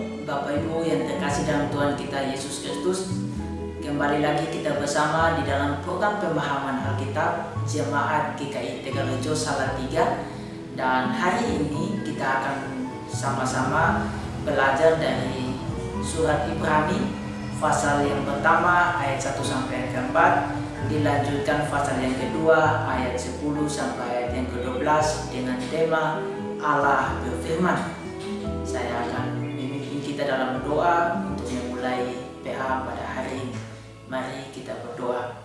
Bapak Ibu yang terkasih dalam Tuhan kita Yesus Kristus, kembali lagi kita bersama di dalam program pemahaman Alkitab Jemaat GKI Tegalrejo Salatiga. Dan hari ini kita akan sama-sama belajar dari surat Ibrani pasal yang pertama ayat 1 sampai ayat 4, dilanjutkan pasal yang kedua ayat 10 sampai ayat yang ke-12 dengan tema Allah berfirman. Saya akan memimpin kita dalam doa untuk memulai PA pada hari ini. Mari kita berdoa.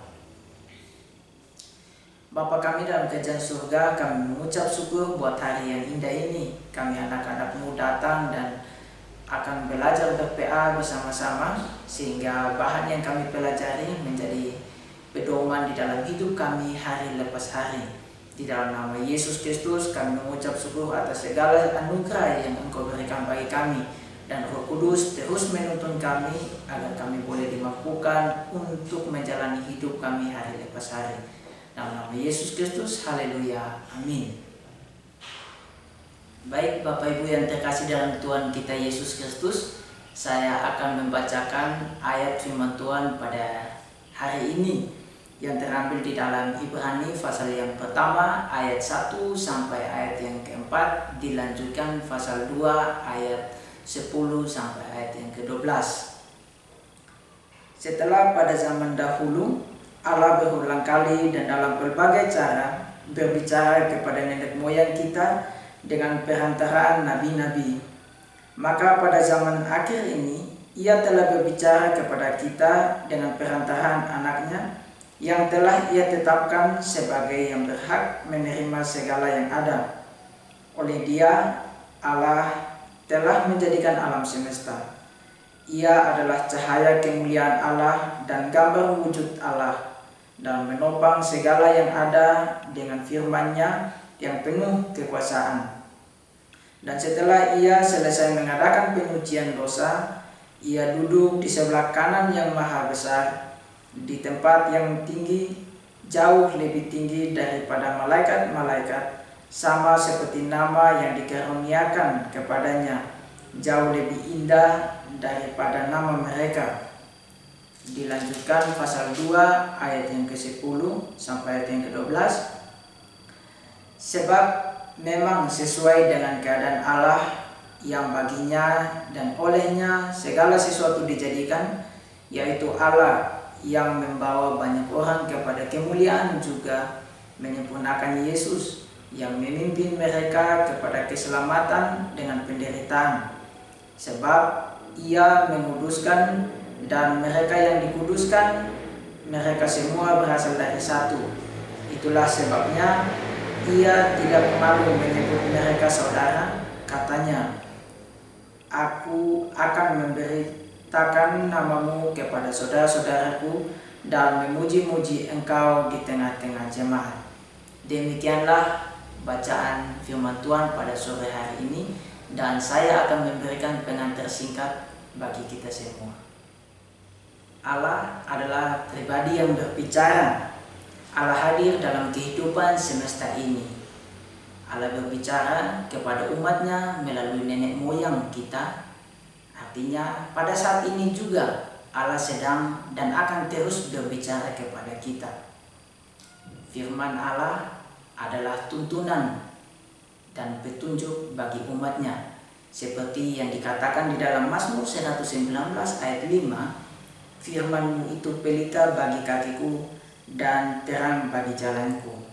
Bapa kami dalam kerajaan surga, kami mengucap syukur buat hari yang indah ini. Kami anak-anak-Mu datang dan akan belajar ber-PA bersama-sama, sehingga bahan yang kami pelajari menjadi pedoman di dalam hidup kami hari lepas hari. Di dalam nama Yesus Kristus kami mengucap syukur atas segala anugerah yang Engkau berikan bagi kami, dan Roh Kudus terus menuntun kami agar kami boleh dimampukan untuk menjalani hidup kami hari lepas hari. Dalam nama Yesus Kristus, haleluya, amin. Baik Bapak Ibu yang terkasih dalam Tuhan kita Yesus Kristus, saya akan membacakan ayat firman Tuhan pada hari ini yang terambil di dalam Ibrani pasal yang pertama ayat 1 sampai ayat yang keempat, dilanjutkan pasal 2 ayat 10 sampai ayat yang ke-12. Setelah pada zaman dahulu Allah berulang kali dan dalam berbagai cara berbicara kepada nenek moyang kita dengan perantaraan nabi-nabi, maka pada zaman akhir ini Ia telah berbicara kepada kita dengan perantaraan anaknya yang telah Ia tetapkan sebagai yang berhak menerima segala yang ada. Oleh Dia, Allah telah menjadikan alam semesta. Ia adalah cahaya kemuliaan Allah dan gambar wujud Allah, dan menopang segala yang ada dengan firman-Nya yang penuh kekuasaan. Dan setelah Ia selesai mengadakan penyucian dosa, Ia duduk di sebelah kanan yang maha besar, di tempat yang tinggi, jauh lebih tinggi daripada malaikat-malaikat, sama seperti nama yang dikaruniakan kepadanya jauh lebih indah daripada nama mereka. Dilanjutkan pasal 2 ayat yang ke-10 sampai ayat yang ke-12. Sebab memang sesuai dengan keadaan Allah yang baginya dan olehnya segala sesuatu dijadikan, yaitu Allah yang membawa banyak orang kepada kemuliaan juga menyempurnakan Yesus yang memimpin mereka kepada keselamatan dengan penderitaan. Sebab Ia menguduskan, dan mereka yang dikuduskan, mereka semua berasal dari satu. Itulah sebabnya Ia tidak malu menyebut mereka saudara. Katanya, Aku akan memberitakan namamu kepada saudara-saudaraku dan memuji-muji engkau di tengah-tengah jemaat. Demikianlah bacaan firman Tuhan pada sore hari ini, dan saya akan memberikan pengantar singkat bagi kita semua. Allah adalah pribadi yang berbicara. Allah hadir dalam kehidupan semesta ini. Allah berbicara kepada umatnya melalui nenek moyang kita. Artinya pada saat ini juga Allah sedang dan akan terus berbicara kepada kita. Firman Allah adalah tuntunan dan petunjuk bagi umatnya, seperti yang dikatakan di dalam Mazmur 119 ayat 5, firman-Mu itu pelita bagi kakiku dan terang bagi jalanku.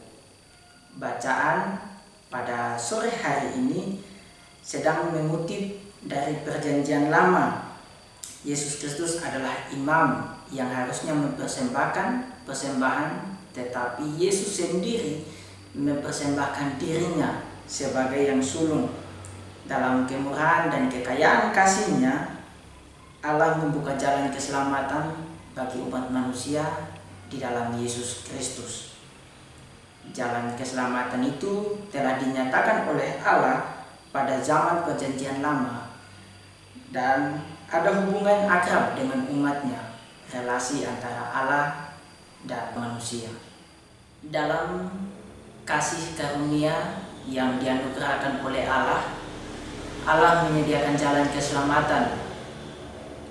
Bacaan pada sore hari ini sedang mengutip dari Perjanjian Lama. Yesus Kristus adalah imam yang harusnya mempersembahkan persembahan, tetapi Yesus sendiri mempersembahkan dirinya sebagai yang sulung. Dalam kemurahan dan kekayaan kasih-Nya, Allah membuka jalan keselamatan bagi umat manusia di dalam Yesus Kristus. Jalan keselamatan itu telah dinyatakan oleh Allah pada zaman Perjanjian Lama, dan ada hubungan akrab dengan umatnya, relasi antara Allah dan manusia. Dalam kasih karunia yang dianugerahkan oleh Allah, Allah menyediakan jalan keselamatan.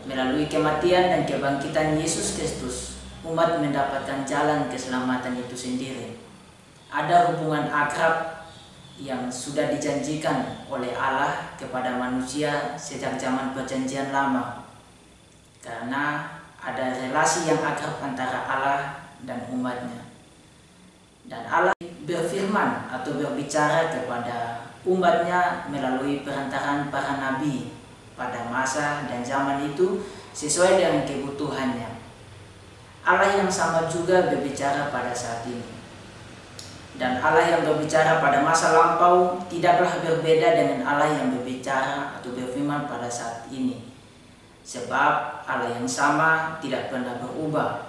Melalui kematian dan kebangkitan Yesus Kristus, umat mendapatkan jalan keselamatan itu sendiri. Ada hubungan akrab yang sudah dijanjikan oleh Allah kepada manusia sejak zaman Perjanjian Lama. Karena ada relasi yang akrab antara Allah dan umatnya. Dan Allah berfirman atau berbicara kepada umatnya melalui perantaraan para nabi pada masa dan zaman itu sesuai dengan kebutuhannya. Allah yang sama juga berbicara pada saat ini. Dan Allah yang berbicara pada masa lampau tidaklah berbeda dengan Allah yang berbicara atau berfirman pada saat ini. Sebab Allah yang sama tidak pernah berubah.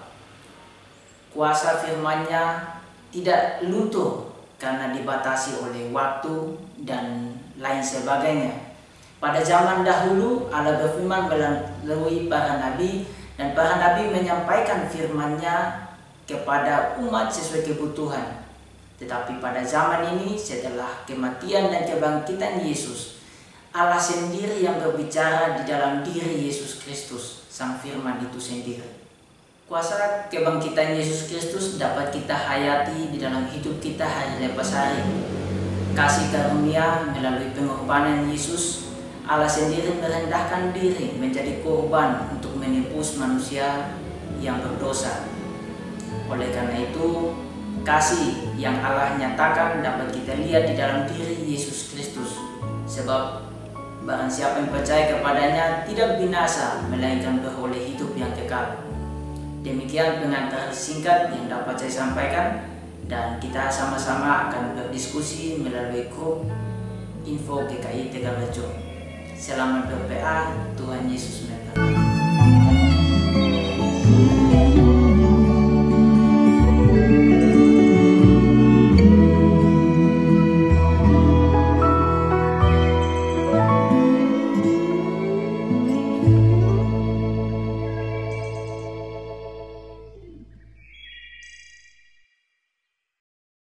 Kuasa firman-Nya tidak luntur karena dibatasi oleh waktu dan lain sebagainya. Pada zaman dahulu Allah berfirman melalui para nabi, dan para nabi menyampaikan firman-Nya kepada umat sesuai kebutuhan. Tetapi pada zaman ini setelah kematian dan kebangkitan Yesus, Allah sendiri yang berbicara di dalam diri Yesus Kristus, sang firman itu sendiri. Kuasa kebangkitan Yesus Kristus dapat kita hayati di dalam hidup kita hari lepas hari. Kasih karunia melalui pengorbanan Yesus, Allah sendiri merendahkan diri menjadi korban untuk menebus manusia yang berdosa. Oleh karena itu, kasih yang Allah nyatakan dapat kita lihat di dalam diri Yesus Kristus. Sebab barang siapa yang percaya kepadanya tidak binasa, melainkan beroleh hidup yang kekal. Demikian pengantar singkat yang dapat saya sampaikan, dan kita sama-sama akan berdiskusi melalui grup info GKI Tegal Rejo. Selamat berPA, Tuhan Yesus memberkati.